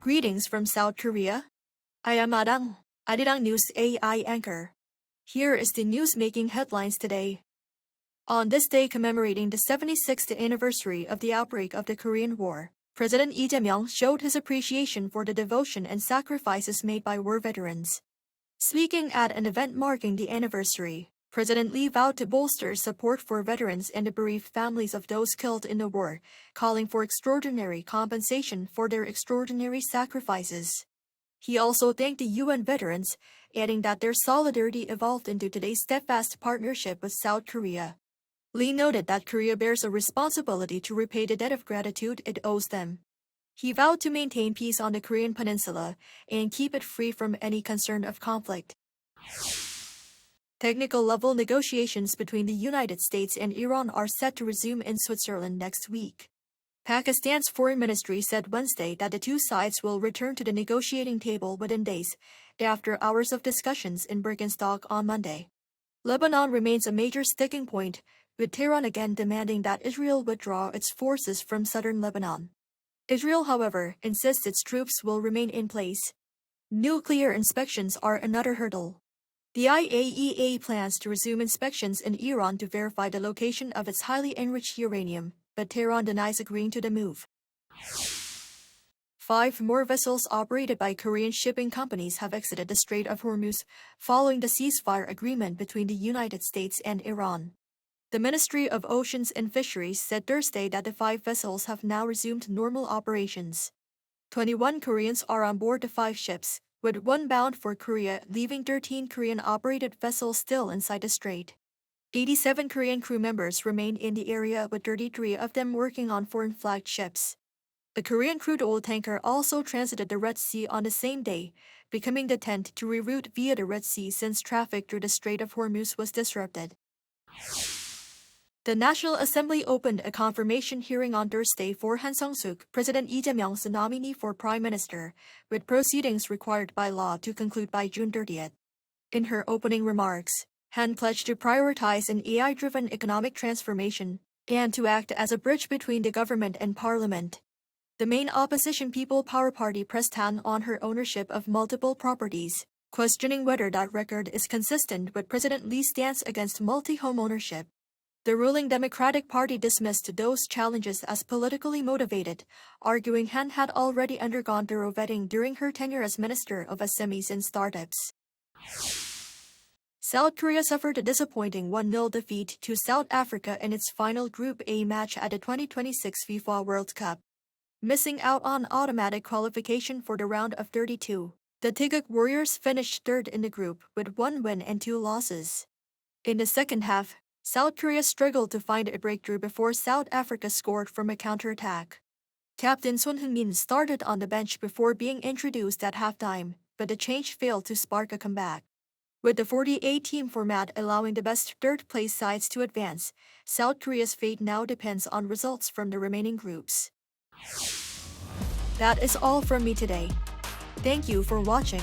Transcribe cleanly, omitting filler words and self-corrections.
Greetings from South Korea. I am Arirang News AI anchor. Here is the news making headlines today. On this day commemorating the 76th anniversary of the outbreak of the Korean War, President Lee Jae-myung showed his appreciation for the devotion and sacrifices made by war veterans. Speaking at an event marking the anniversary, President Lee vowed to bolster support for veterans and the bereaved families of those killed in the war, calling for extraordinary compensation for their extraordinary sacrifices. He also thanked the UN veterans, adding that their solidarity evolved into today's steadfast partnership with South Korea. Lee noted that Korea bears a responsibility to repay the debt of gratitude it owes them. He vowed to maintain peace on the Korean peninsula and keep it free from any concern of conflict. Technical-level negotiations between the United States and Iran are set to resume in Switzerland next week. Pakistan's foreign ministry said Wednesday that the two sides will return to the negotiating table within days, after hours of discussions in Birkenstock on Monday. Lebanon remains a major sticking point, with Tehran again demanding that Israel withdraw its forces from southern Lebanon. Israel, however, insists its troops will remain in place. Nuclear inspections are another hurdle. The IAEA plans to resume inspections in Iran to verify the location of its highly enriched uranium, but Tehran denies agreeing to the move. 5 more vessels operated by Korean shipping companies have exited the Strait of Hormuz following the ceasefire agreement between the United States and Iran. The Ministry of Oceans and Fisheries said Thursday that the 5 vessels have now resumed normal operations. 21 Koreans are on board the 5 ships, with 1 bound for Korea, leaving 13 Korean-operated vessels still inside the strait. 87 Korean crew members remain in the area, with 33 of them working on foreign-flagged ships. A Korean crude oil tanker also transited the Red Sea on the same day, becoming the 10th to reroute via the Red Sea since traffic through the Strait of Hormuz was disrupted. The National Assembly opened a confirmation hearing on Thursday for Han Sung-suk, President Lee Jae-myung's nominee for Prime Minister, with proceedings required by law to conclude by June 30th. In her opening remarks, Han pledged to prioritize an AI-driven economic transformation and to act as a bridge between the government and parliament. The main opposition People Power Party pressed Han on her ownership of multiple properties, questioning whether that record is consistent with President Lee's stance against multi-home ownership. The ruling Democratic Party dismissed those challenges as politically motivated, arguing Han had already undergone thorough vetting during her tenure as Minister of SMEs and Startups. South Korea suffered a disappointing 1-0 defeat to South Africa in its final Group A match at the 2026 FIFA World Cup. Missing out on automatic qualification for the round of 32, the Tiguk Warriors finished third in the group with 1 win and 2 losses. In the second half, South Korea struggled to find a breakthrough before South Africa scored from a counterattack. Captain Son Heung-min started on the bench before being introduced at halftime, but the change failed to spark a comeback. With the 48-team format allowing the best third-place sides to advance, South Korea's fate now depends on results from the remaining groups. That is all from me today. Thank you for watching.